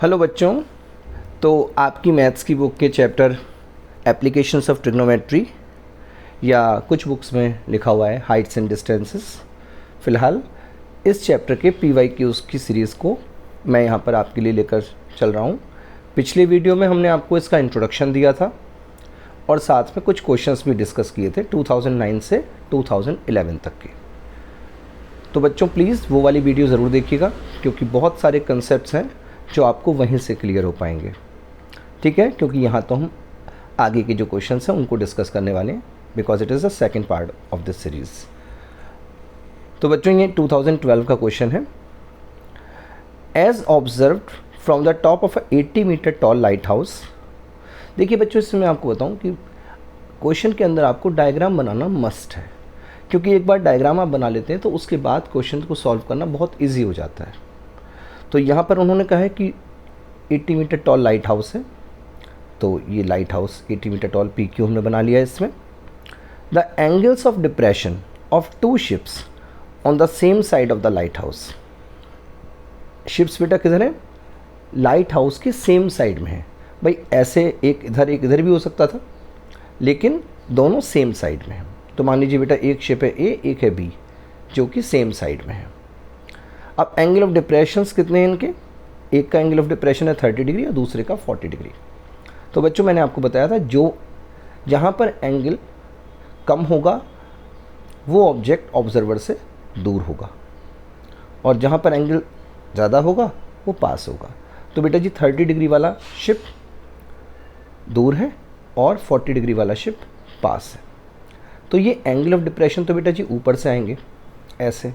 Hello बच्चों, तो आपकी मैथ्स की बुक के चैप्टर एप्लीकेशंस ऑफ ट्रिग्नोमेट्री या कुछ बुक्स में लिखा हुआ है हाइट्स एंड डिस्टेंसेस। फ़िलहाल इस चैप्टर के PYQs की सीरीज़ को मैं यहाँ पर आपके लिए लेकर चल रहा हूँ। पिछले वीडियो में हमने आपको इसका इंट्रोडक्शन दिया था और साथ में कुछ क्वेश्चंस भी डिस्कस किए थे 2009 से 2011 तक के। तो बच्चों प्लीज़ वो वाली वीडियो ज़रूर देखिएगा, क्योंकि बहुत सारे कंसेप्ट्स हैं जो आपको वहीं से क्लियर हो पाएंगे। ठीक है, क्योंकि यहाँ तो हम आगे के जो क्वेश्चंस हैं उनको डिस्कस करने वाले हैं, because it is the second part of this series. तो बच्चों ये 2012 का क्वेश्चन है। As observed from the top of 80 metre tall lighthouse. देखिए बच्चों, इसमें मैं आपको बताऊँ कि क्वेश्चन के अंदर आपको डायग्राम बनाना मस्ट है, क्योंकि एक बार डायग्राम आप बना लेते हैं तो उसके बाद क्वेश्चन को सॉल्व करना बहुत ईजी हो जाता है। तो यहाँ पर उन्होंने कहा है कि 80 मीटर टॉल लाइट हाउस है, तो ये lighthouse 80 metre tall PQ हमने बना लिया है। इसमें the angles of depression of two ships on the same side of the lighthouse. Ships बेटा किधर है? लाइट हाउस के सेम साइड में है। भाई ऐसे एक इधर भी हो सकता था, लेकिन दोनों सेम साइड में है। तो मान लीजिए बेटा एक शिप है A, एक है B, जो कि सेम साइड में है। अब एंगल ऑफ डिप्रेशंस कितने हैं इनके? एक का एंगल ऑफ डिप्रेशन है 30 डिग्री और दूसरे का 40 डिग्री। तो बच्चों मैंने आपको बताया था जो जहाँ पर एंगल कम होगा वो ऑब्जेक्ट ऑब्जर्वर से दूर होगा, और जहाँ पर एंगल ज़्यादा होगा वो पास होगा। तो बेटा जी 30 डिग्री वाला शिप दूर है और 40 डिग्री वाला शिप पास है। तो ये एंगल ऑफ डिप्रेशन तो बेटा जी ऊपर से आएंगे ऐसे,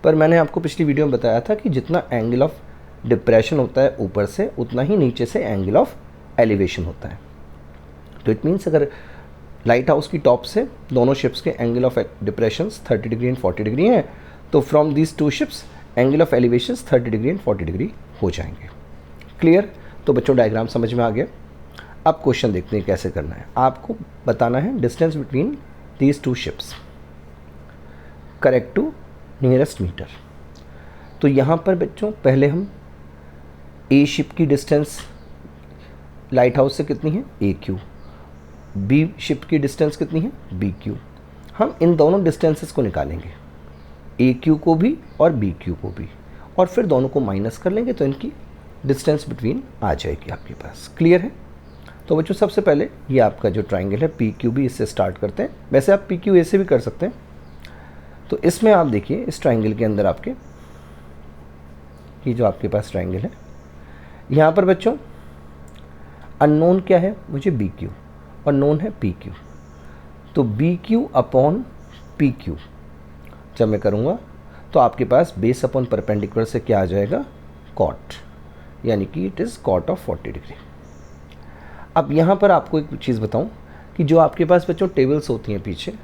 पर मैंने आपको पिछली वीडियो में बताया था कि जितना एंगल ऑफ डिप्रेशन होता है ऊपर से, उतना ही नीचे से एंगल ऑफ एलिवेशन होता है। तो इट मीन्स अगर लाइट हाउस की टॉप से दोनों शिप्स के angle of depression 30 degree and 40 degree हैं, तो from these two ships angle of elevation 30 degree and 40 degree हो जाएंगे। क्लियर? तो बच्चों डायग्राम समझ में आ गया। अब क्वेश्चन देखते हैं कैसे करना है। आपको बताना है distance between these two ships correct to nearest metre. तो यहाँ पर बच्चों पहले हम A शिप की डिस्टेंस लाइट हाउस से कितनी है? AQ। B शिप की डिस्टेंस कितनी है? BQ। हम इन दोनों डिस्टेंसेस को निकालेंगे, AQ को भी और BQ को भी, और फिर दोनों को माइनस कर लेंगे तो इनकी डिस्टेंस बिटवीन आ जाएगी आपके पास। क्लियर है? तो बच्चों सबसे पहले ये आपका जो ट्राइंगल है PQB, इससे स्टार्ट करते हैं। वैसे आप PQA से भी कर सकते हैं। तो इसमें आप देखिए इस ट्राइंगल के अंदर आपके ये जो आपके पास ट्राइंगल है, यहाँ पर बच्चों अननोन क्या है? मुझे BQ, और नोन है PQ। तो BQ अपॉन PQ जब मैं करूँगा तो आपके पास बेस अपॉन परपेंडिकुलर से क्या आ जाएगा? कॉट, यानी कि it is cot of 40 degree. अब यहाँ पर आपको एक चीज़ बताऊँ कि जो आपके पास बच्चों टेबल्स होती हैं पीछे,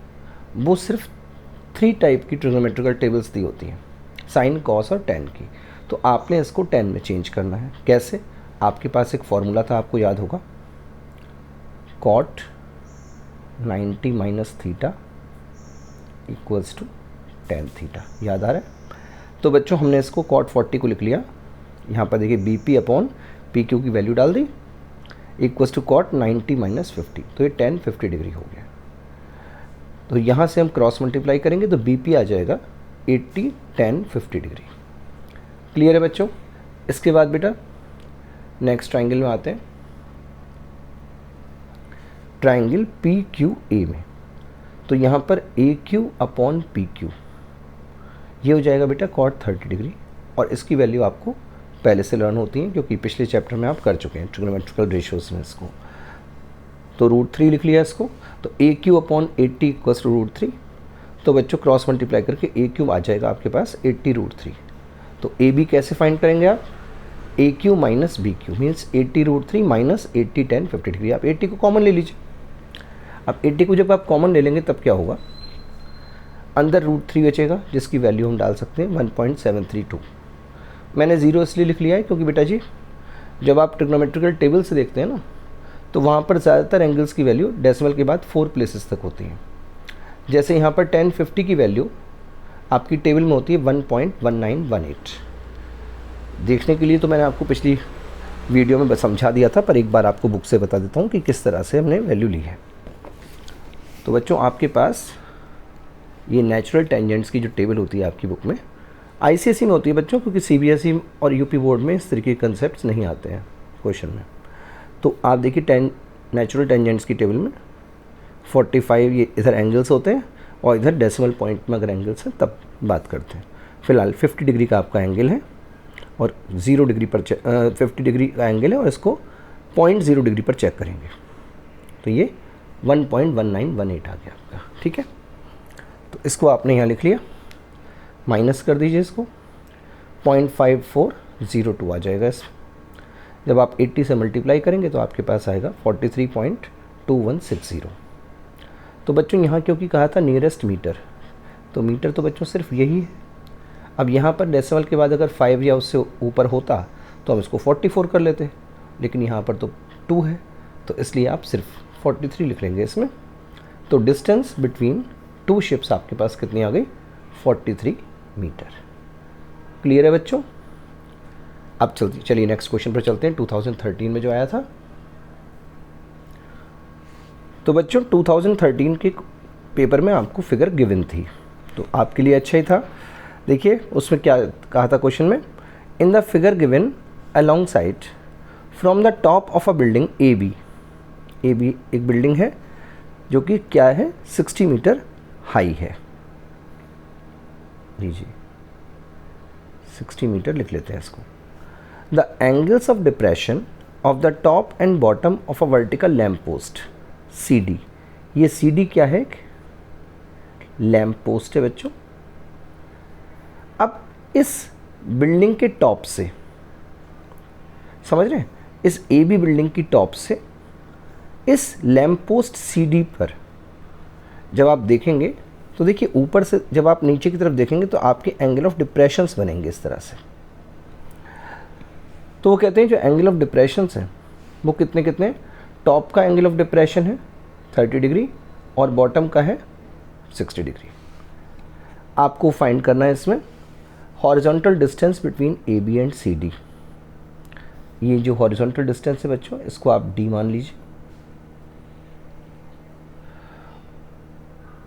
वो सिर्फ 3 टाइप की ट्रिग्नोमेट्रिकल टेबल्स दी होती हैं, साइन, कॉस और टेन की। तो आपने इसको 10 में चेंज करना है। कैसे? आपके पास एक फॉर्मूला था, आपको याद होगा, cot 90 minus theta equals to tan theta. याद आ रहा है? तो बच्चों हमने इसको कॉट 40 को लिख लिया। यहाँ पर देखिए BP अपॉन PQ की वैल्यू डाल दी, इक्वल्स टू कॉट 90 माइनस 50, तो ये 10 50 डिग्री हो गया। तो यहाँ से हम क्रॉस मल्टीप्लाई करेंगे तो BP आ जाएगा 80 10 50 डिग्री। क्लियर है बच्चों? इसके बाद बेटा नेक्स्ट ट्राइंगल में आते हैं, ट्राइंगल PQA में। तो यहाँ पर AQ अपॉन PQ ये हो जाएगा बेटा कॉट 30 डिग्री, और इसकी वैल्यू आपको पहले से लर्न होती है क्योंकि पिछले चैप्टर में आप कर चुके हैं ट्रिग्नोमेट्रिकल रेशियोज में इसको। तो √3 लिख लिया इसको। तो AQ अपॉन 80 इक्वल्स टू √3। तो बच्चों क्रॉस मल्टीप्लाई करके AQ आ जाएगा आपके पास 80 √3। तो AB कैसे फाइंड करेंगे आप? AQ minus BQ means 80 √3 minus 80 10 50 degree. आप 80 को कॉमन ले लीजिए। अब 80 को जब आप कॉमन ले लेंगे तब क्या होगा? अंदर √3 बचेगा, जिसकी वैल्यू हम डाल सकते हैं 1.732। मैंने 0 इसलिए लिख लिया है क्योंकि बेटा जी जब आप ट्रिग्नोमेट्रिकल टेबल से देखते हैं ना, तो वहाँ पर ज़्यादातर एंगल्स की वैल्यू डेसिमल के बाद 4 प्लेसेस तक होती हैं। जैसे यहाँ पर 1050 की वैल्यू आपकी टेबल में होती है 1.1918। देखने के लिए तो मैंने आपको पिछली वीडियो में बस समझा दिया था, पर एक बार आपको बुक से बता देता हूँ कि किस तरह से हमने वैल्यू ली है। तो बच्चों आपके पास ये नेचुरल टेंजेंट्स की जो टेबल होती है आपकी बुक में, आईसीएसई में होती है बच्चों, क्योंकि सीबीएसई और यूपी बोर्ड में इस तरीके के कंसेप्ट नहीं आते हैं क्वेश्चन में। तो आप देखिए नेचुरल टेंजेंट्स की टेबल में 45 ये इधर एंगल्स होते हैं और इधर डेसिमल पॉइंट में अगर एंगल्स हैं तब बात करते हैं। फिलहाल 50 डिग्री का आपका एंगल है और 0 डिग्री पर 50 डिग्री का एंगल है और इसको 0.0 डिग्री पर चेक करेंगे, तो ये 1.1918 आ गया आपका। ठीक है, तो इसको आपने यहाँ लिख लिया, माइनस कर दीजिए इसको, 0.5402 आ जाएगा इसमें। जब आप 80 से मल्टीप्लाई करेंगे तो आपके पास आएगा 43.2160। तो बच्चों यहाँ क्योंकि कहा था नियरेस्ट मीटर, तो मीटर तो बच्चों सिर्फ यही है। अब यहाँ पर डेसिमल के बाद अगर 5 या उससे ऊपर होता तो हम इसको 44 कर लेते, लेकिन यहाँ पर तो 2 है, तो इसलिए आप सिर्फ 43 लिख लेंगे इसमें। तो डिस्टेंस बिटवीन 2 शिप्स आपके पास कितनी आ गई, 43 मीटर। क्लियर है बच्चों? अब चलिए नेक्स्ट क्वेश्चन पर चलते हैं, 2013 में जो आया था। तो बच्चों 2013 के पेपर में आपको फिगर गिवन थी, तो आपके लिए अच्छा ही था। देखिए उसमें क्या कहा था क्वेश्चन में, in the figure given along side from the top of a building A B एक बिल्डिंग है जो कि क्या है, 60 मीटर हाई है। लीजिए 60 मीटर लिख लेते हैं इसको। The angles of depression of the top and bottom of a vertical lamp post C D, ये सी डी क्या है, लैम्प पोस्ट है बच्चों। अब इस बिल्डिंग के टॉप से, समझ रहे हैं, इस ए बी बिल्डिंग की टॉप से इस लैम्प पोस्ट सी डी पर जब आप देखेंगे तो देखिए ऊपर से जब आप नीचे की तरफ देखेंगे तो आपके एंगल ऑफ डिप्रेशंस बनेंगे इस तरह से। तो वो कहते हैं जो एंगल ऑफ डिप्रेशंस हैं वो कितने कितने, टॉप का एंगल ऑफ डिप्रेशन है 30 डिग्री और बॉटम का है 60 डिग्री। आपको फाइंड करना है इसमें horizontal distance between A B and C D. ये जो हॉरिजॉन्टल डिस्टेंस है बच्चों, इसको आप डी मान लीजिए,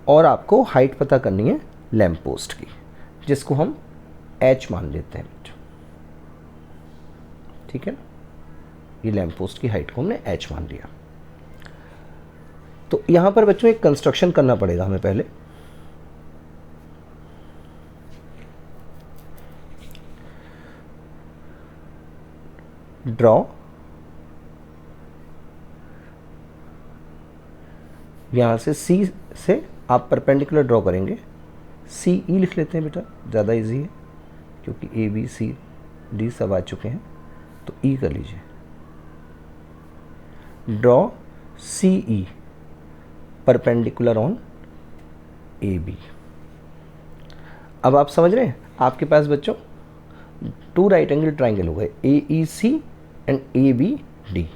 और आपको हाइट पता करनी है लैम्प पोस्ट की, जिसको हम एच मान लेते हैं बच्चों। ठीक है ना, ये लैम्प पोस्ट की हाइट को हमने एच मान लिया। तो यहां पर बच्चों एक कंस्ट्रक्शन करना पड़ेगा हमें पहले। ड्रॉ, यहां से सी से आप परपेंडिकुलर ड्रॉ करेंगे, सी ई लिख लेते हैं बेटा, ज़्यादा इजी है क्योंकि ए बी सी डी सब आ चुके हैं, तो ई कर लीजिए। Draw C E perpendicular on A B. अब आप समझ रहे हैं, आपके पास बच्चों 2 राइट एंगल ट्राइंगल हो गए, ए ई सी एंड ए बी डी,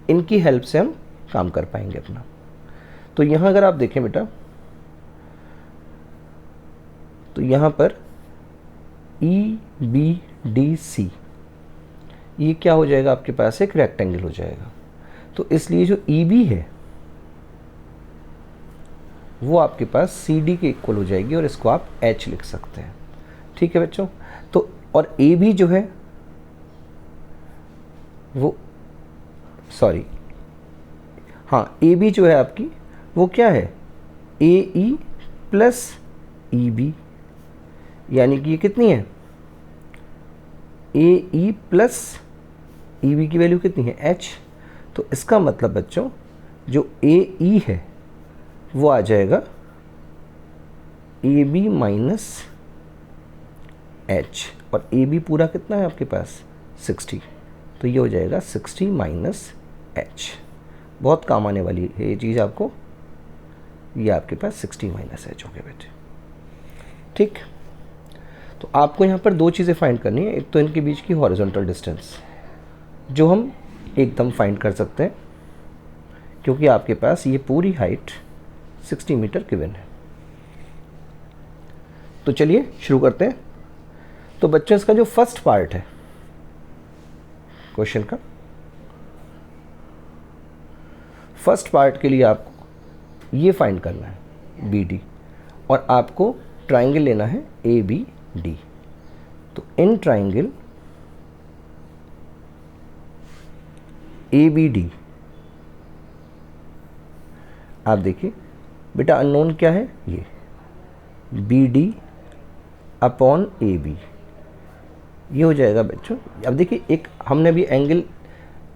इनकी हेल्प से हम काम कर पाएंगे अपना। तो यहाँ अगर आप देखें बेटा, तो यहाँ पर ई बी डी सी, ये क्या हो जाएगा आपके पास, एक रेक्टेंगल हो जाएगा। तो इसलिए जो ई बी है वो आपके पास सी डी के इक्वल हो जाएगी और इसको आप एच लिख सकते हैं। ठीक है बच्चों, तो और ए बी जो है वो, सॉरी हाँ, ए बी जो है आपकी वो क्या है, ए ई प्लस ई बी, यानी कि ये कितनी है, ए ई प्लस ई बी की वैल्यू कितनी है, एच। तो इसका मतलब बच्चों जो ए ई है वो आ जाएगा ए बी माइनस एच, और ए बी पूरा कितना है आपके पास 60, तो ये हो जाएगा 60 माइनस एच। बहुत काम आने वाली है ये चीज़ आपको, ये आपके पास 60 माइनस एच हो गया बेटे। ठीक, तो आपको यहाँ पर 2 चीज़ें फाइंड करनी है, एक तो इनके बीच की हॉरिजॉन्टल डिस्टेंस जो हम एकदम फाइंड कर सकते हैं क्योंकि आपके पास ये पूरी हाइट 60 मीटर गिवन है। तो चलिए शुरू करते हैं। तो बच्चों इसका जो फर्स्ट पार्ट है क्वेश्चन का, फर्स्ट पार्ट के लिए आपको ये फाइंड करना है बी डी, और आपको ट्राइंगल लेना है ए बी डी। तो in triangle A B D आप देखिए बेटा, अननोन क्या है, ये B D upon A B, ये हो जाएगा बच्चों। अब देखिए, एक हमने भी एंगल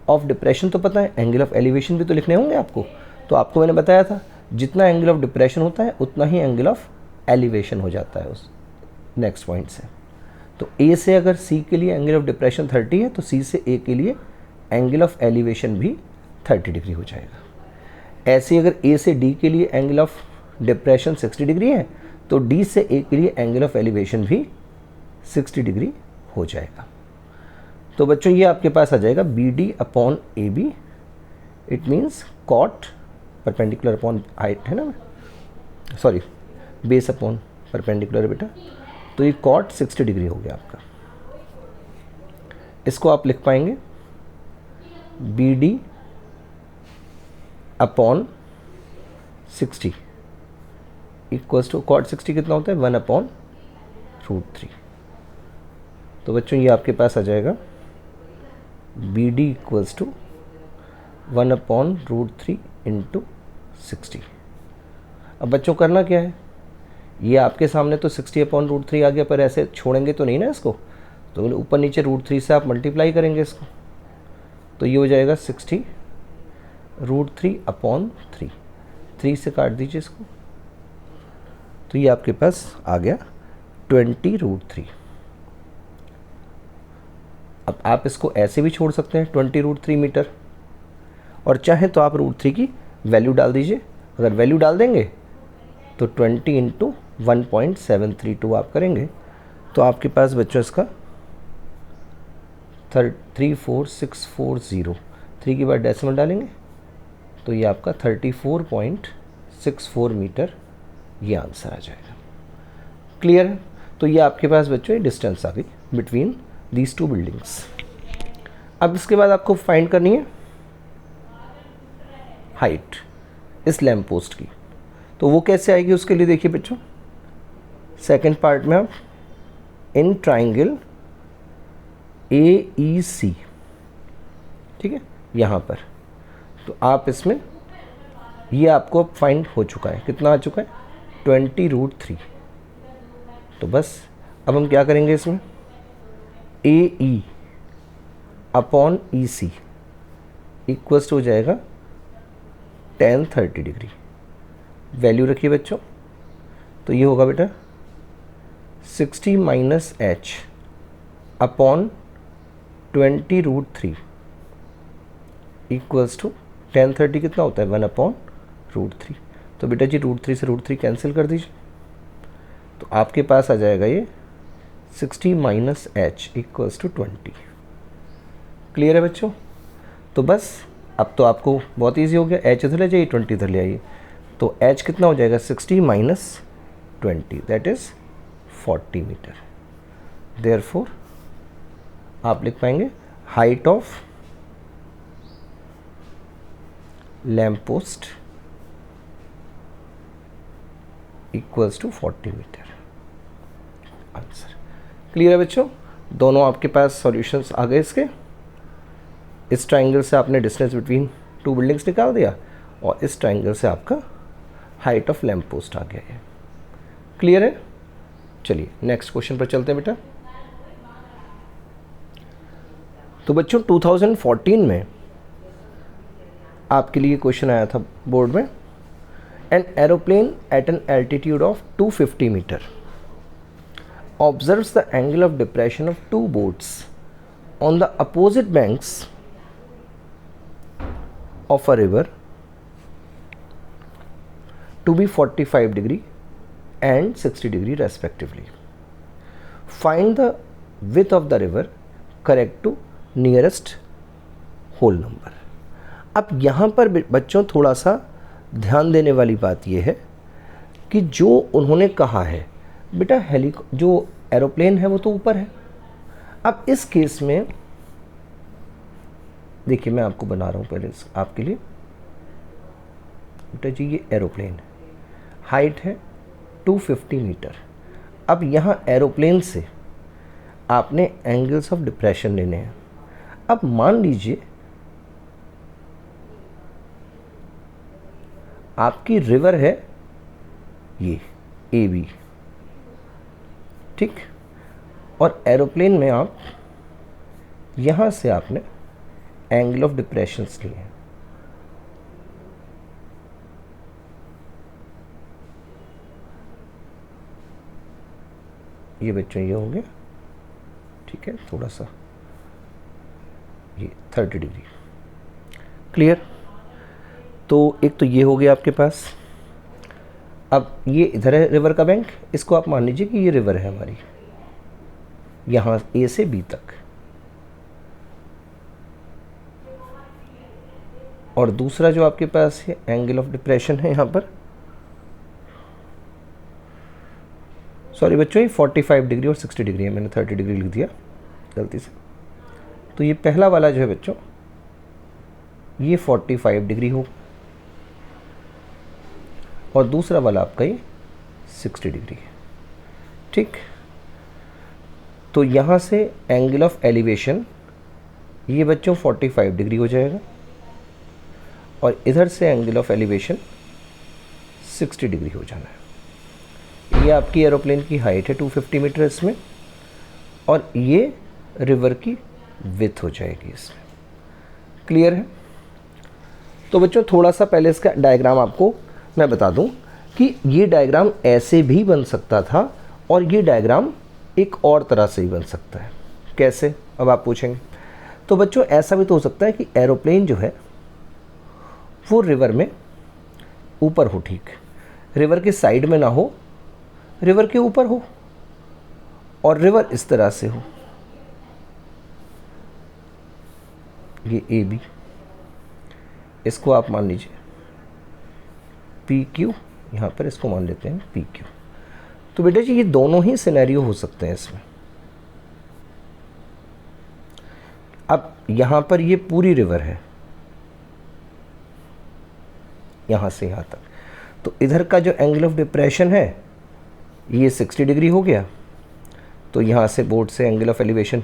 ऑफ डिप्रेशन तो पता है, एंगल ऑफ एलिवेशन भी तो लिखने होंगे आपको। तो आपको मैंने बताया था जितना एंगल ऑफ डिप्रेशन होता है उतना ही एंगल ऑफ एलिवेशन हो जाता है उस नेक्स्ट पॉइंट से। तो ए से अगर सी के लिए एंगल ऑफ डिप्रेशन 30 है तो सी से ए के लिए एंगल ऑफ एलिवेशन भी 30 डिग्री हो जाएगा। ऐसे अगर ए से डी के लिए एंगल ऑफ डिप्रेशन 60 डिग्री है तो डी से ए के लिए एंगल ऑफ एलिवेशन भी 60 डिग्री हो जाएगा। तो बच्चों ये आपके पास आ जाएगा B D upon A B, it means cot perpendicular upon height है ना, सॉरी बेस अपॉन परपेंडिकुलर बेटा, तो ये कॉट 60 डिग्री हो गया आपका। इसको आप लिख पाएंगे B D upon 60 equals to cot 60 कितना होता है 1/√3। तो बच्चों ये आपके पास आ जाएगा B D equals to 1/√3 into 60। अब बच्चों करना क्या है, ये आपके सामने तो 60/√3 आ गया, पर ऐसे छोड़ेंगे तो नहीं ना इसको, तो ऊपर नीचे √3 से आप मल्टीप्लाई करेंगे इसको, तो ये हो जाएगा 60√3/3, 3 से काट दीजिए इसको, तो ये आपके पास आ गया 20√3। अब आप इसको ऐसे भी छोड़ सकते हैं 20√3 मीटर, और चाहे तो आप √3 की वैल्यू डाल दीजिए। अगर वैल्यू डाल देंगे तो 20 इंटू 1.732 आप करेंगे तो आपके पास बच्चों इसका 34640, 3 के बाद डेसिमल डालेंगे तो ये आपका 34.64 मीटर ये आंसर आ जाएगा। क्लियर है? तो ये आपके पास बच्चों ये डिस्टेंस आ गई बिटवीन दीज टू बिल्डिंग्स। अब इसके बाद आपको फाइंड करनी है हाइट इस लैम्प पोस्ट की। तो वो कैसे आएगी उसके लिए देखिए बच्चों, सेकंड पार्ट में आप इन ट्राइंगल ए ई सी, ठीक है, यहाँ पर तो आप इसमें ये आपको अब फाइंड हो चुका है, कितना आ चुका है 20√3। तो बस अब हम क्या करेंगे इसमें ए ई अपॉन ई सी इक्वल्स हो जाएगा tan 30 डिग्री। वैल्यू रखिए बच्चों, तो ये होगा बेटा 60 minus H upon 20√3 equals to tan 30 कितना होता है 1/√3। तो बेटा जी √3 से √3 कैंसिल कर दीजिए, तो आपके पास आ जाएगा ये 60 minus H equals to 20। Clear है बच्चों? तो बस अब तो आपको बहुत इजी हो गया, एच इधर ले जाइए 20 इधर ले आइए, तो एच कितना हो जाएगा 60 माइनस 20 दैट इज़ 40 मीटर। देयरफॉर आप लिख पाएंगे height of lamp post equals to 40 metre answer. Clear है बच्चों? दोनों आपके पास सॉल्यूशंस आ गए इसके। इस ट्राइंगल से आपने डिस्टेंस बिटवीन टू बिल्डिंग्स निकाल दिया और इस ट्राइंगल से आपका हाइट ऑफ लैम्प पोस्ट आ गया है। क्लियर है? चलिए नेक्स्ट क्वेश्चन पर चलते हैं बेटा। तो बच्चों 2014 में आपके लिए क्वेश्चन आया था बोर्ड में, an aeroplane at an altitude of 250 metre observes the angle of depression of two boats on the opposite banks of a river to be 45 degree and 60 degree respectively. Find the width of the river correct to nearest whole number. अब यहाँ पर बच्चों थोड़ा सा ध्यान देने वाली बात यह है कि जो उन्होंने कहा है बेटा जो एरोप्लेन है वो तो ऊपर है। अब इस केस में देखिए मैं आपको बना रहा हूँ पहले आपके लिए, बेटा जी ये एरोप्लेन, हाइट है 250 मीटर। अब यहाँ एरोप्लेन से आपने एंगल्स ऑफ डिप्रेशन लेने हैं। अब मान लीजिए आपकी रिवर है ये ए बी, ठीक, और एरोप्लेन में आप यहाँ से आपने एंगल ऑफ डिप्रेशंस लिए हैं। ये बच्चों ये हो गया, ठीक है, थोड़ा सा ये 30 डिग्री, क्लियर। तो एक तो ये हो गया आपके पास। अब ये इधर है रिवर का बैंक, इसको आप मान लीजिए कि ये रिवर है हमारी, यहाँ ए से बी तक, और दूसरा जो आपके पास है एंगल ऑफ डिप्रेशन है यहाँ पर, सॉरी बच्चों ये 45 डिग्री और 60 डिग्री है, मैंने 30 डिग्री लिख दिया गलती से। तो ये पहला वाला जो है बच्चों ये 45 डिग्री हो, और दूसरा वाला आपका ये 60 डिग्री है, ठीक। तो यहाँ से एंगल ऑफ एलिवेशन ये बच्चों 45 डिग्री हो जाएगा, और इधर से एंगल ऑफ एलिवेशन 60 डिग्री हो जाना है। ये आपकी एरोप्लेन की हाइट है 250 मीटर इसमें, और ये रिवर की विड्थ हो जाएगी इसमें, क्लियर है। तो बच्चों थोड़ा सा पहले इसका डायग्राम आपको मैं बता दूं कि ये डायग्राम ऐसे भी बन सकता था, और ये डायग्राम एक और तरह से ही बन सकता है। कैसे, अब आप पूछेंगे। तो बच्चों ऐसा भी तो हो सकता है कि एरोप्लेन जो है वो रिवर में ऊपर हो, ठीक, रिवर के साइड में ना हो, रिवर के ऊपर हो, और रिवर इस तरह से हो, ये ए बी, इसको आप मान लीजिए पी क्यू, यहाँ पर इसको मान लेते हैं पी क्यू। तो बेटा जी ये दोनों ही सिनेरियो हो सकते हैं इसमें। अब यहाँ पर ये पूरी रिवर है यहाँ से यहाँ तक, तो इधर का जो एंगल ऑफ डिप्रेशन है ये 60 डिग्री हो गया, तो यहाँ से बोर्ड से एंगल ऑफ एलिवेशन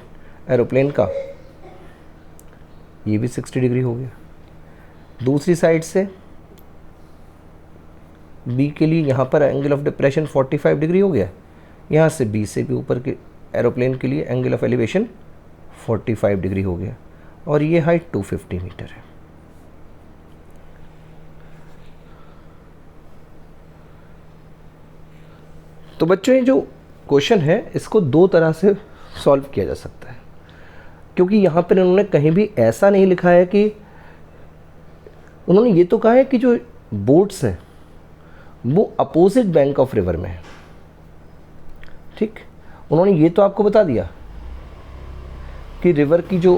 एरोप्लेन का ये भी 60 डिग्री हो गया। दूसरी साइड से बी के लिए यहाँ पर एंगल ऑफ डिप्रेशन 45 डिग्री हो गया, यहाँ से बी से भी ऊपर के एरोप्लेन के लिए एंगल ऑफ एलिवेशन 45 डिग्री हो गया, और ये हाइट 250 मीटर है। तो बच्चों ये जो क्वेश्चन है इसको दो तरह से सॉल्व किया जा सकता है, क्योंकि यहाँ पर इन्होंने कहीं भी ऐसा नहीं लिखा है कि, उन्होंने ये तो कहा है कि जो बोट्स हैं वो अपोजिट बैंक ऑफ रिवर में है, ठीक। उन्होंने ये तो आपको बता दिया कि रिवर की जो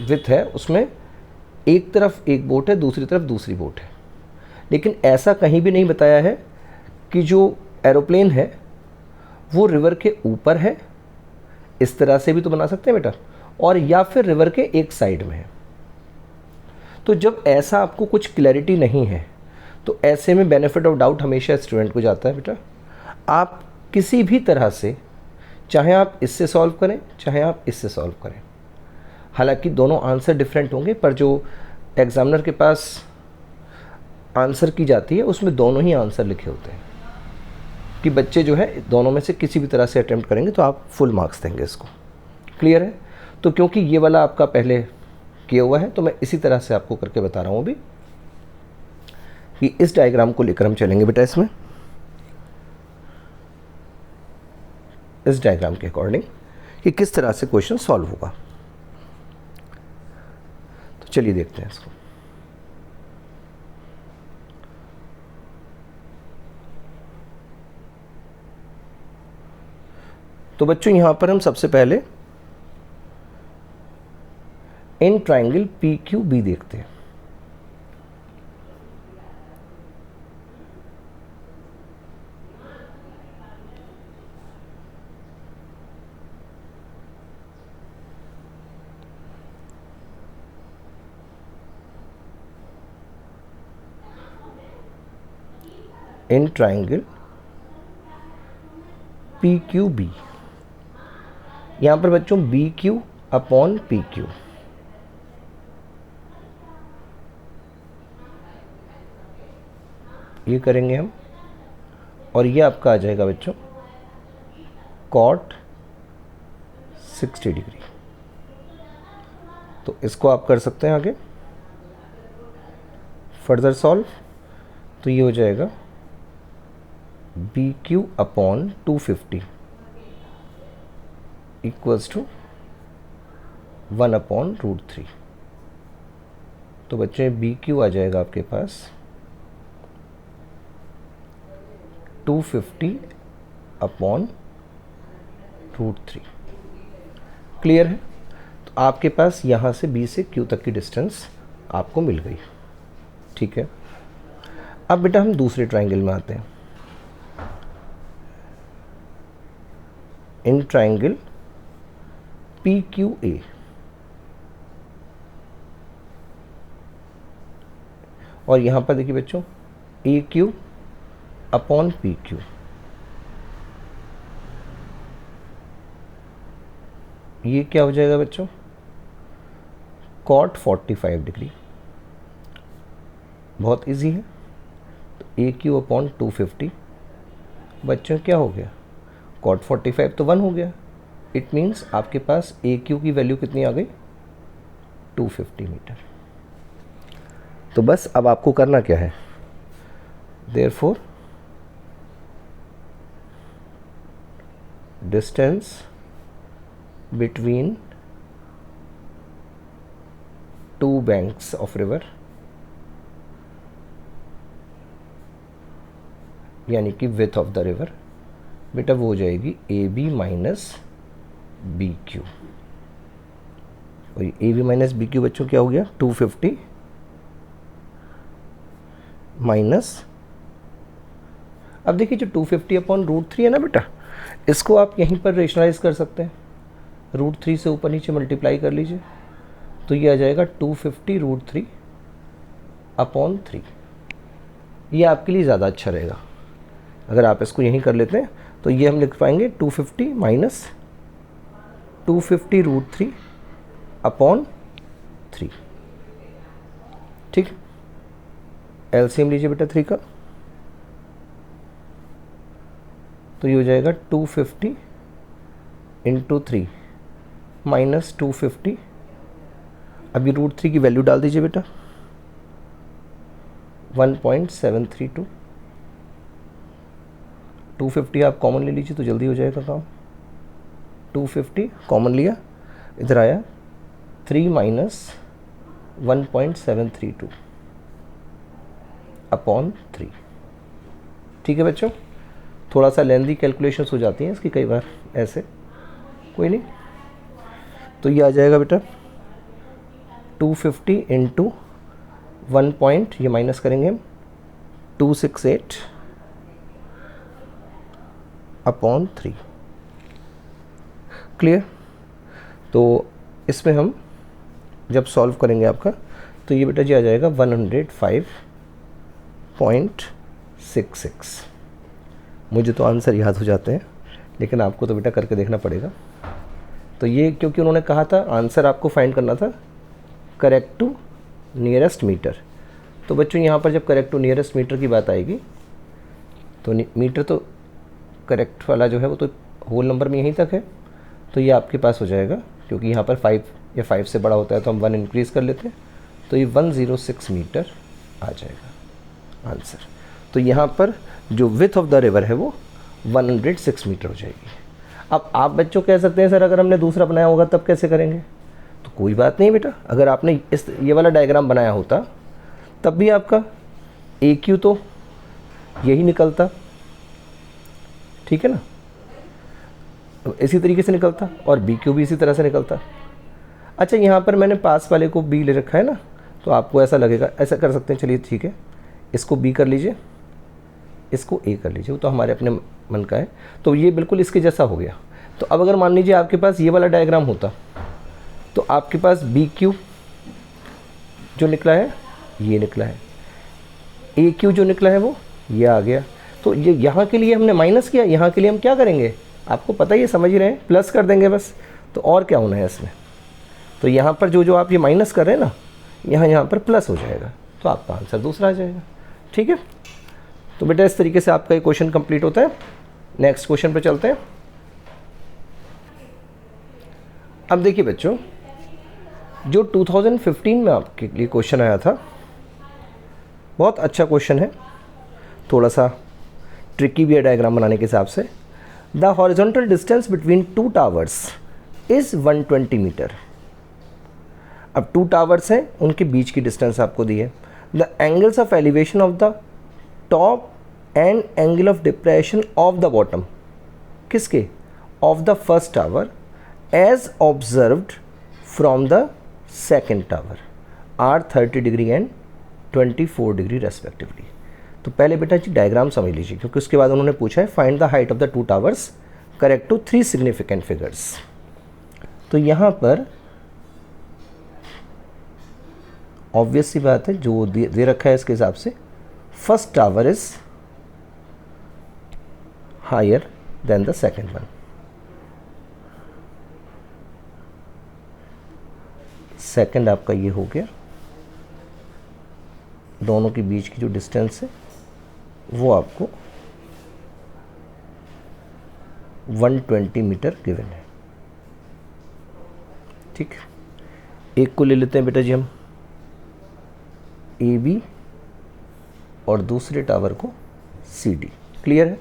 विड्थ है उसमें एक तरफ एक बोट है, दूसरी तरफ दूसरी बोट है, लेकिन ऐसा कहीं भी नहीं बताया है कि जो एरोप्लेन है वो रिवर के ऊपर है, इस तरह से भी तो बना सकते हैं बेटा, और या फिर रिवर के एक साइड में है। तो जब ऐसा आपको कुछ क्लैरिटी नहीं है तो ऐसे में बेनिफिट ऑफ डाउट हमेशा स्टूडेंट को जाता है बेटा। आप किसी भी तरह से, चाहे आप इससे सॉल्व करें चाहे आप इससे सॉल्व करें, हालांकि दोनों आंसर डिफरेंट होंगे, पर जो एग्जामिनर के पास आंसर की जाती है उसमें दोनों ही आंसर लिखे होते हैं कि बच्चे जो है दोनों में से किसी भी तरह से अटेम्प्ट करेंगे तो आप फुल मार्क्स देंगे इसको, क्लियर है। तो क्योंकि ये वाला आपका पहले किया हुआ है तो मैं इसी तरह से आपको करके बता रहा हूँ अभी कि इस डायग्राम को लेकर हम चलेंगे बेटा इसमें, इस डायग्राम के अकॉर्डिंग कि किस तरह से क्वेश्चन सॉल्व होगा। तो चलिए देखते हैं इसको। तो बच्चों यहां पर हम सबसे पहले in triangle P Q B देखते हैं। In triangle P Q B. यहाँ पर बच्चों B Q upon P Q, ये करेंगे हम, और ये आपका आ जाएगा बच्चों कॉट 60 डिग्री। तो इसको आप कर सकते हैं आगे फर्दर सॉल्व। तो ये हो जाएगा B Q upon 250 equals to 1/√3। तो बच्चे बी क्यू आ जाएगा आपके पास 250/√3। क्लियर है? तो आपके पास यहाँ से बी से क्यू तक की डिस्टेंस आपको मिल गई। ठीक है, अब बेटा हम दूसरे ट्राइंगल में आते हैं। इन ट्राइंगल पी क्यू ए, और यहाँ पर देखिए बच्चों ए क्यू अपॉन पी क्यू। ये क्या हो जाएगा बच्चों कॉट 45 डिग्री। बहुत इजी है। तो ए क्यू अपॉन 250 बच्चों क्या हो गया कॉट 45 तो 1 हो गया। इट मीन्स आपके पास ए क्यू की वैल्यू कितनी आ गई 250 मीटर। तो बस अब आपको करना क्या है, therefore distance between to banks of river, यानी कि विथ ऑफ द रिवर, बेटा वो हो जाएगी A B minus B Q. और A B minus B Q बच्चों क्या हो गया 250 माइनस, अब देखिए जो 250/√3 है ना बेटा, इसको आप यहीं पर रेशनलाइज कर सकते हैं। √3 से ऊपर नीचे मल्टीप्लाई कर लीजिए, तो ये आ जाएगा 250√3/3। ये आपके लिए ज़्यादा अच्छा रहेगा। अगर आप इसको यहीं कर लेते हैं तो ये हम लिख पाएंगे 250 माइनस 250√3/3। ठीक, एलसीएम लीजिए बेटा 3 का, तो ये हो जाएगा 250 × 3 माइनस 250। अभी √3 की वैल्यू डाल दीजिए बेटा 1.732। 250 आप कॉमन ले लीजिए तो जल्दी हो जाएगा काम। 250 कॉमन लिया, इधर आया 3 माइनस 1.732/3। ठीक है बच्चों, थोड़ा सा लेंदी कैलकुलेशंस हो जाती हैं इसकी कई बार ऐसे, कोई नहीं। तो ये आ जाएगा बेटा 250 × 1 ये माइनस करेंगे हम 268/3। क्लियर? तो इसमें हम जब सॉल्व करेंगे आपका, तो ये बेटा जी आ जाएगा 105.66। मुझे तो आंसर याद हो जाते हैं, लेकिन आपको तो बेटा करके देखना पड़ेगा। तो ये क्योंकि उन्होंने कहा था आंसर आपको फाइंड करना था करेक्ट टू नियरेस्ट मीटर। तो बच्चों यहाँ पर जब करेक्ट टू नियरेस्ट मीटर की बात आएगी तो मीटर तो करेक्ट वाला जो है वो तो होल नंबर में यहीं तक है। तो ये आपके पास हो जाएगा, क्योंकि यहाँ पर 5 या 5 से बड़ा होता है तो हम 1 इंक्रीज़ कर लेते हैं, तो ये 106 मीटर आ जाएगा आंसर। तो यहाँ पर जो विथ ऑफ द रिवर है वो 106 मीटर हो जाएगी। अब आप बच्चों कह सकते हैं सर अगर हमने दूसरा बनाया होगा तब कैसे करेंगे? तो कोई बात नहीं बेटा, अगर आपने ये वाला डायग्राम बनाया होता तब भी आपका ए क्यू तो यही निकलता, ठीक है ना, तो इसी तरीके से निकलता, और बी क्यू भी इसी तरह से निकलता। अच्छा, यहाँ पर मैंने पास वाले को बी ले रखा है ना, तो आपको ऐसा लगेगा, ऐसा कर सकते हैं, चलिए ठीक है, इसको बी कर लीजिए, इसको ए कर लीजिए, वो तो हमारे अपने मन का है। तो ये बिल्कुल इसके जैसा हो गया। तो अब अगर मान लीजिए आपके पास ये वाला डायग्राम होता तो आपके पास बी क्यू जो निकला है ये निकला है, ए क्यू जो निकला है वो ये आ गया। तो ये यहाँ के लिए हमने माइनस किया, यहाँ के लिए हम क्या करेंगे, आपको पता ही है, समझ ही रहे हैं, प्लस कर देंगे बस। तो और क्या होना है इसमें, तो यहाँ पर जो जो आप ये माइनस कर रहे हैं ना, यहाँ पर प्लस हो जाएगा, तो आपका आंसर दूसरा आ जाएगा। ठीक है, तो बेटा इस तरीके से आपका ये क्वेश्चन कंप्लीट होता है। नेक्स्ट क्वेश्चन पे चलते हैं। अब देखिए बच्चों, जो 2015 में आपके लिए क्वेश्चन आया था, बहुत अच्छा क्वेश्चन है, थोड़ा सा ट्रिकी भी है डायग्राम बनाने के हिसाब से। The horizontal distance between two towers is 120 metre. अब टू टावर्स हैं, उनके बीच की डिस्टेंस आपको दी है। The angles of elevation of the top and angle of depression of the bottom, किसके, of the first tower as observed from the second tower are 30 degree and 24 degree respectively. तो पहले बेटा जी डायग्राम समझ लीजिए, क्योंकि उसके बाद उन्होंने पूछा है find the height of the two towers correct to 3 significant figures. तो यहाँ पर ऑब्वियस सी बात है, जो दे रखा है इसके हिसाब से, first tower is higher than the second one. Second आपका ये हो गया, दोनों के बीच की जो डिस्टेंस है वो आपको 120 मीटर गिवन है। ठीक, एक को ले लेते हैं बेटा जी हम ए बी और दूसरे टावर को सी डी। क्लियर है।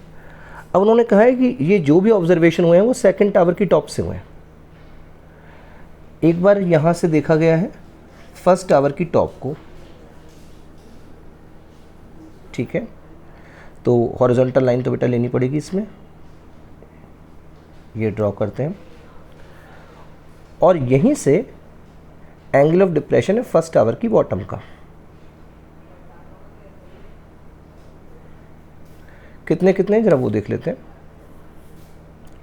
अब उन्होंने कहा है कि ये जो भी ऑब्जर्वेशन हुए हैं वो सेकंड टावर की टॉप से हुए हैं। एक बार यहाँ से देखा गया है फर्स्ट टावर की टॉप को, ठीक है, तो हॉरिजॉन्टल लाइन तो बेटा लेनी पड़ेगी इसमें, ये ड्रॉ करते हैं, और यहीं से एंगल ऑफ डिप्रेशन है फर्स्ट टावर की बॉटम का। कितने कितने जरा वो देख लेते हैं,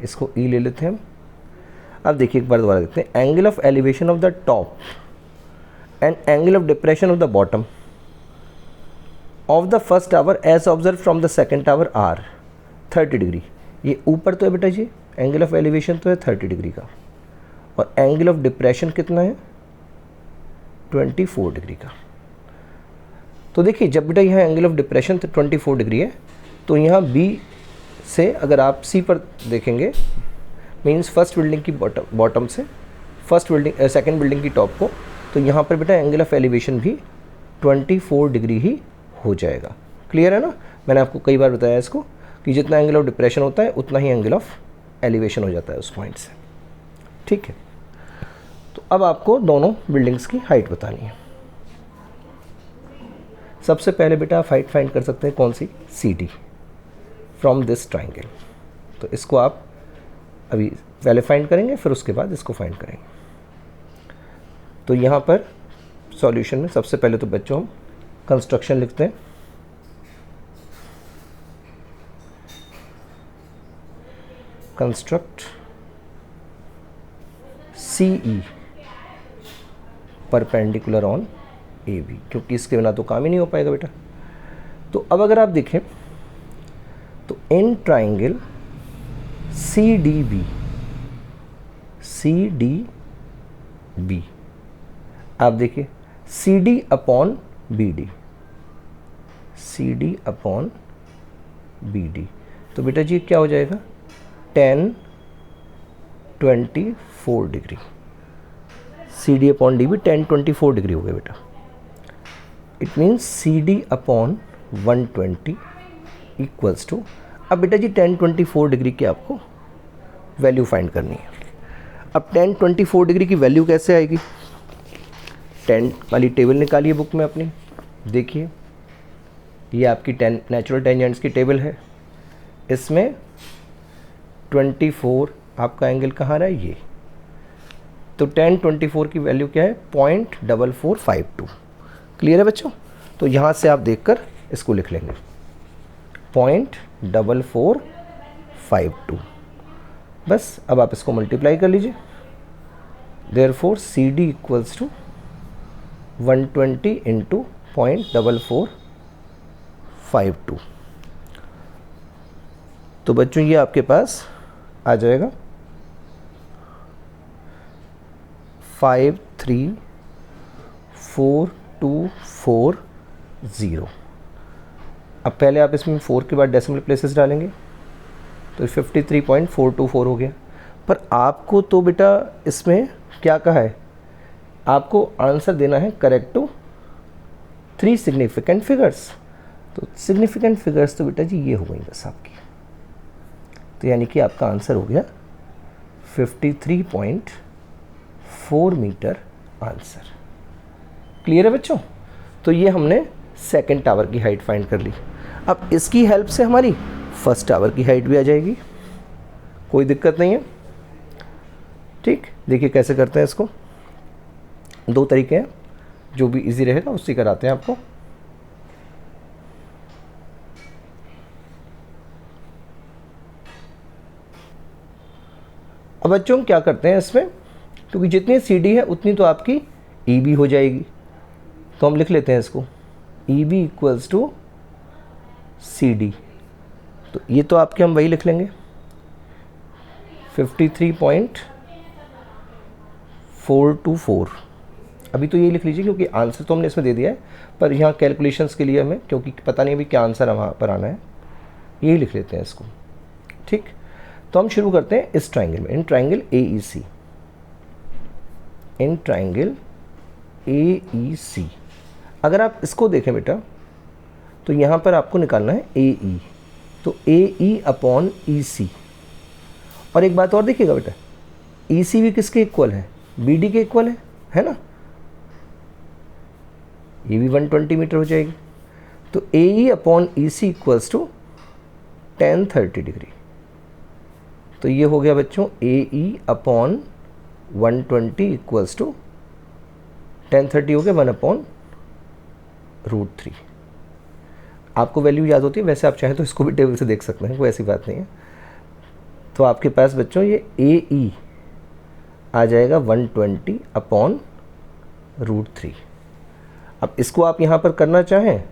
इसको ई ले लेते हैं हम। अब देखिए एक बार दोबारा देखते हैं, angle of elevation of the top and angle of depression of the bottom of the first tower as observe from the second tower are 30 degree. ये ऊपर तो है बेटा जी, एंगल ऑफ एलिवेशन तो है 30 डिग्री का, और एंगल ऑफ डिप्रेशन कितना है 24 डिग्री का। तो देखिए जब बेटा यहाँ एंगल ऑफ डिप्रेशन 24 डिग्री है, तो यहाँ बी से अगर आप सी पर देखेंगे, मीन्स फर्स्ट बिल्डिंग की बॉटम से फर्स्ट बिल्डिंग सेकेंड बिल्डिंग की टॉप को, तो यहाँ पर बेटा एंगल ऑफ एलिवेशन भी 24 डिग्री ही हो जाएगा। क्लियर है ना। मैंने आपको कई बार बताया इसको कि जितना एंगल ऑफ डिप्रेशन होता है उतना ही एंगल ऑफ एलिवेशन हो जाता है उस पॉइंट से। ठीक है, तो अब आपको दोनों बिल्डिंग्स की हाइट बतानी है। सबसे पहले बेटा आप हाइट फाइंड कर सकते हैं, कौन सी, C D from this triangle. तो इसको आप अभी पहले फाइंड करेंगे, फिर उसके बाद इसको फाइंड करेंगे। तो यहाँ पर सॉल्यूशन में सबसे पहले तो बच्चों हम कंस्ट्रक्शन लिखते हैं। Construct C E perpendicular on A B, क्योंकि इसके बिना तो काम ही नहीं हो पाएगा बेटा। तो अब अगर आप देखें तो in triangle C D B आप देखिए C D upon B D, C D upon B D, तो बेटा जी क्या हो जाएगा 10 24 degree. C D upon D B 10 24 degree हो गया बेटा। It means C D upon 120 equals to, अब बेटा जी 10 24 डिग्री की आपको वैल्यू फाइंड करनी है। अब 10 24 डिग्री की वैल्यू कैसे आएगी, 10 वाली टेबल निकालिए बुक में अपनी, देखिए ये आपकी 10 नेचुरल टेंजेंट्स की टेबल है। इसमें 24 आपका एंगल कहाँ रहा है, ये, तो 10 24 की वैल्यू क्या है 0.4452। क्लियर है बच्चों। तो यहाँ से आप देखकर इसको लिख लेंगे 0.4452। बस अब आप इसको मल्टीप्लाई कर लीजिए। Therefore C D equals to 120 into 0.4452। तो बच्चों ये आपके पास आ जाएगा 53440। अब पहले आप इसमें 4 के बाद डेसिमल प्लेसेस डालेंगे तो 53.424 हो गया। पर आपको तो बेटा इसमें क्या कहा है, आपको आंसर देना है करेक्ट टू 3 सिग्निफिकेंट फिगर्स। तो सिग्निफिकेंट फिगर्स तो बेटा जी ये हो गई बस आपकी। तो यानी कि आपका आंसर हो गया 53.4 मीटर आंसर। क्लियर है बच्चों? तो ये हमने सेकंड टावर की हाइट फाइंड कर ली। अब इसकी हेल्प से हमारी फर्स्ट टावर की हाइट भी आ जाएगी, कोई दिक्कत नहीं है। ठीक, देखिए कैसे करते हैं इसको। 2 तरीके हैं, जो भी इजी रहेगा उससे कराते हैं आपको। अब बच्चों हम क्या करते हैं इसमें, क्योंकि जितनी CD है उतनी तो आपकी EB हो जाएगी, तो हम लिख लेते हैं इसको EB इक्वल्स टू CD। तो ये तो आपके हम वही लिख लेंगे 53.424। अभी तो ये लिख लीजिए क्योंकि आंसर तो हमने इसमें दे दिया है, पर यहाँ कैलकुलेशंस के लिए हमें, क्योंकि पता नहीं अभी क्या आंसर वहाँ पर आना है, यही लिख लेते हैं इसको। ठीक, तो हम शुरू करते हैं इस ट्राइंगल में, in triangle AEC। In triangle AEC अगर आप इसको देखें बेटा तो यहाँ पर आपको निकालना है AE, तो AE अपॉन EC। और एक बात और देखिएगा बेटा, EC भी किसके इक्वल है, BD के इक्वल है ना, ये भी 120 मीटर हो जाएगी। तो AE upon EC equals to 1030 degree. तो ये हो गया बच्चों AE अपॉन 120 इक्वल्स टू 1030 हो गया 1/√3। आपको वैल्यू याद होती है, वैसे आप चाहें तो इसको भी टेबल से देख सकते हैं, कोई ऐसी बात नहीं है। तो आपके पास बच्चों ये AE आ जाएगा 120 अपॉन √3। अब इसको आप यहाँ पर करना चाहें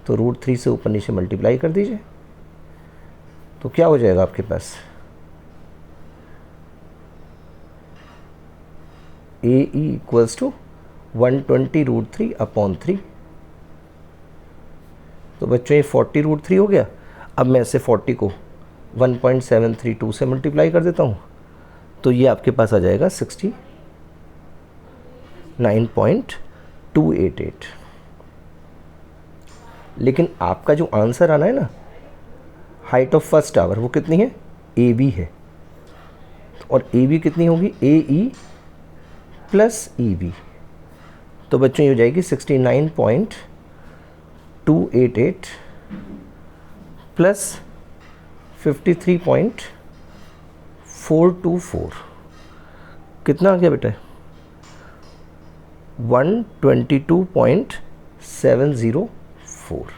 तो √3 से ऊपर नीचे मल्टीप्लाई कर दीजिए, तो क्या हो जाएगा आपके पास AE इक्वल्स टू 120 √3 अपॉन 3। तो बच्चों ये 40 √3 हो गया। अब मैं इसे 40 को 1.732 से मल्टीप्लाई कर देता हूँ, तो ये आपके पास आ जाएगा 69.288। लेकिन आपका जो आंसर आना है ना, हाइट ऑफ फर्स्ट टावर वो कितनी है, AB है, और AB कितनी होगी, AE प्लस EB। तो बच्चों ये हो जाएगी 69.288 प्लस 53.424, कितना आ गया बेटा, 122.704।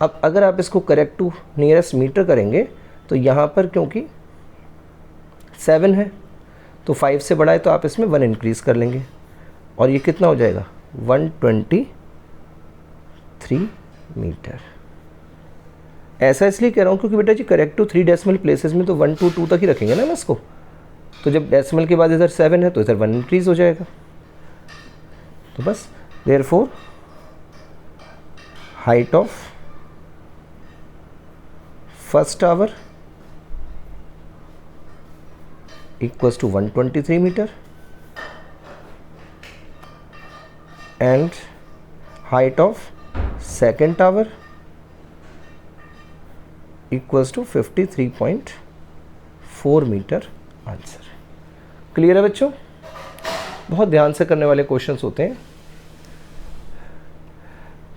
अब अगर आप इसको करेक्ट टू नियरेस्ट मीटर करेंगे तो यहाँ पर क्योंकि 7 है तो 5 से बड़ा है, तो आप इसमें 1 इंक्रीज़ कर लेंगे, और ये कितना हो जाएगा 123 मीटर। ऐसा इसलिए कह रहा हूँ क्योंकि बेटा जी करेक्ट टू 3 डेसिमल प्लेसेस में तो 1 to 2 तक ही रखेंगे ना इसको, तो जब डेसिमल के बाद इधर 7 है तो इधर 1 इंक्रीज़ हो जाएगा। तो बस therefore height of first tower equals to 123 meter and height of second tower equals to 53.4 metre answer. Clear है बच्चों? बहुत ध्यान से करने वाले क्वेश्चंस होते हैं।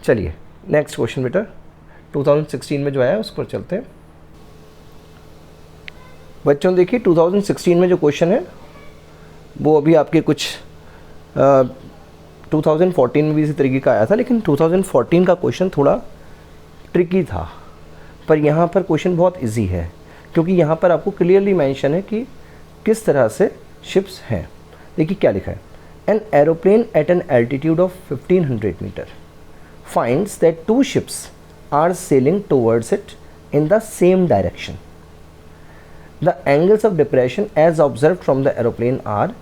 चलिए नेक्स्ट क्वेश्चन बेटा 2016 में जो आया उस पर चलते हैं। बच्चों देखिए 2016 में जो क्वेश्चन है वो अभी आपके कुछ 2014 में भी इसी तरीके का आया था, लेकिन 2014 का क्वेश्चन थोड़ा ट्रिकी था, पर यहाँ पर क्वेश्चन बहुत इजी है क्योंकि यहाँ पर आपको क्लियरली मेंशन है कि किस तरह से शिप्स हैं। देखिए क्या लिखा है, an aeroplane at an altitude of 1500 metre finds that 2 ships are sailing towards it in the same direction. The angles of depression as observe from the aeroplane are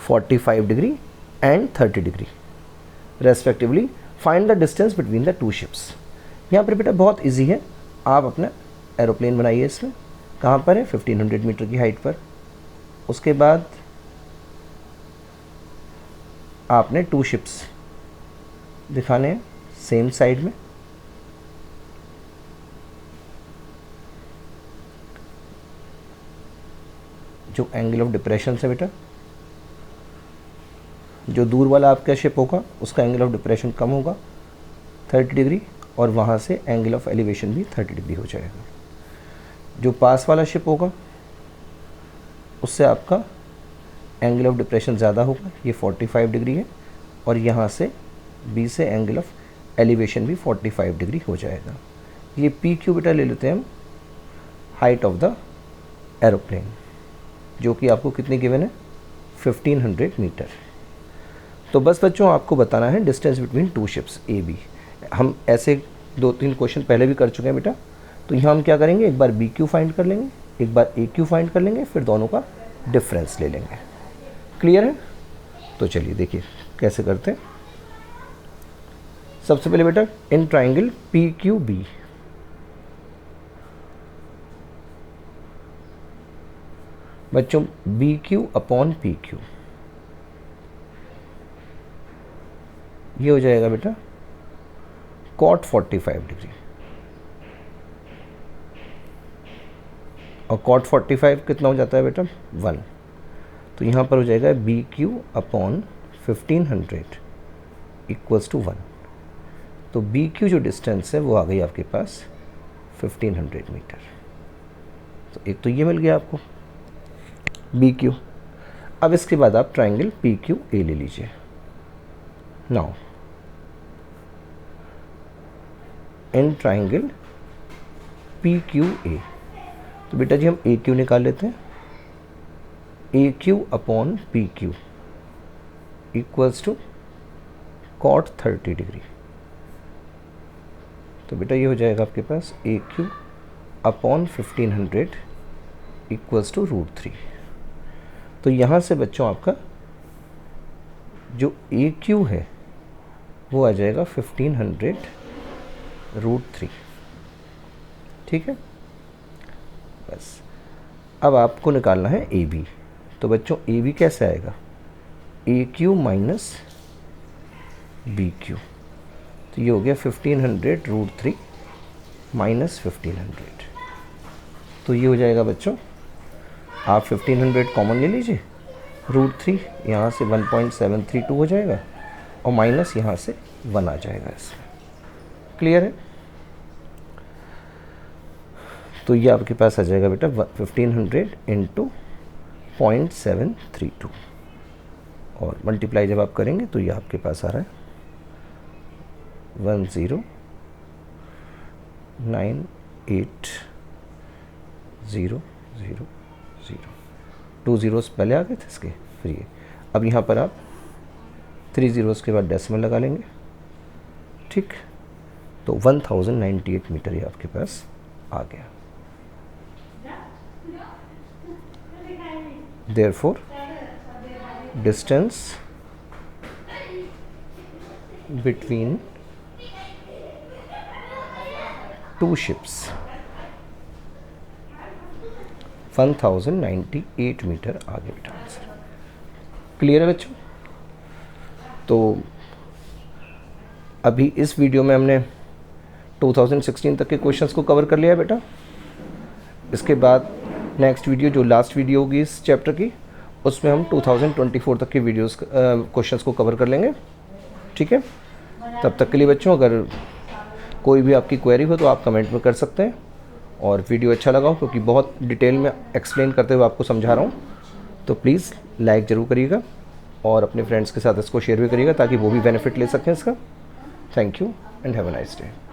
45 degree and 30 degree respectively, find the distance between the two ships. यहाँ पर बेटा बहुत easy है, आप अपना aeroplane बनाइए, इसमें कहाँ पर है 1500 मीटर की हाइट पर। उसके बाद आपने टू शिप्स दिखाने हैं सेम साइड में, जो एंगल ऑफ डिप्रेशन से बेटा, जो दूर वाला आपका शिप होगा उसका एंगल ऑफ डिप्रेशन कम होगा 30 डिग्री, और वहाँ से एंगल ऑफ एलिवेशन भी 30 डिग्री हो जाएगा। जो पास वाला शिप होगा उससे आपका एंगल ऑफ डिप्रेशन ज़्यादा होगा, ये 45 डिग्री है, और यहाँ से बी से एंगल ऑफ एलिवेशन भी 45 डिग्री हो जाएगा। ये पी क्यू बेटा ले लेते हैं हम, हाइट ऑफ द एरोप्लेन, जो कि आपको कितनी गिवन है 1500 मीटर। तो बस बच्चों आपको बताना है distance between two ships A B. हम ऐसे 2-3 क्वेश्चन पहले भी कर चुके हैं बेटा, तो यहाँ हम क्या करेंगे, एक बार बी क्यू फाइंड कर लेंगे, एक बार ए क्यू फाइंड कर लेंगे, फिर दोनों का डिफरेंस ले लेंगे। क्लियर है? तो चलिए देखिए कैसे करते हैं। सबसे पहले बेटा in triangle P Q B, बच्चों B Q upon P Q, ये हो जाएगा बेटा cot 45 डिग्री, और cot 45 कितना हो जाता है बेटा 1, तो यहाँ पर हो जाएगा B Q upon 1500 equals to 1। तो बी क्यू जो डिस्टेंस है वो आ गई आपके पास 1500 मीटर। तो एक तो ये मिल गया आपको बी क्यू। अब इसके बाद आप ट्राइंगल पी क्यू ए ले लीजिए। Now in triangle P Q A, तो बेटा जी हम ए क्यू निकाल लेते हैं, A Q upon P Q equals to cot 30 degree. तो बेटा ये हो जाएगा आपके पास A Q upon 1500 equals to √3। तो यहाँ से बच्चों आपका जो ए क्यू है वो आ जाएगा 1500 √3। ठीक है, बस अब आपको निकालना है ए बी। तो बच्चों ए बी कैसे आएगा, ए क्यू माइनस बी क्यू, तो ये हो गया 1500 √3 माइनस 1500। तो ये हो जाएगा बच्चों, आप 1500 कॉमन ले लीजिए, √3 यहाँ से 1.732 हो जाएगा, और माइनस यहाँ से 1 आ जाएगा इसमें। क्लियर है? तो ये आपके पास आ जाएगा बेटा 1500 इंटू 0.732, और मल्टीप्लाई जब आप करेंगे तो ये आपके पास आ रहा है 1098000। 2 zeros पहले आ गए थे इसके, फिर ये। अब यहाँ पर आप 3 zeros के बाद डेसिमल लगा लेंगे। ठीक, तो 1098 मीटर ये आपके पास आ गया। Therefore, distance between two ships 1098 metre आगे बेटा आंसर। क्लियर है बच्चों? तो अभी इस वीडियो में हमने 2016 तक के क्वेश्चंस को कवर कर लिया बेटा। इसके बाद नेक्स्ट वीडियो जो लास्ट वीडियो होगी इस चैप्टर की, उसमें हम 2024 तक के वीडियोस क्वेश्चंस को कवर कर लेंगे। ठीक है, तब तक के लिए बच्चों अगर कोई भी आपकी क्वेरी हो तो आप कमेंट में कर सकते हैं, और वीडियो अच्छा लगा हो क्योंकि बहुत डिटेल में एक्सप्लेन करते हुए आपको समझा रहा हूँ, तो प्लीज़ लाइक ज़रूर करिएगा और अपने फ्रेंड्स के साथ इसको शेयर भी करिएगा ताकि वो भी बेनिफिट ले सकें इसका। Thank you and have a nice day.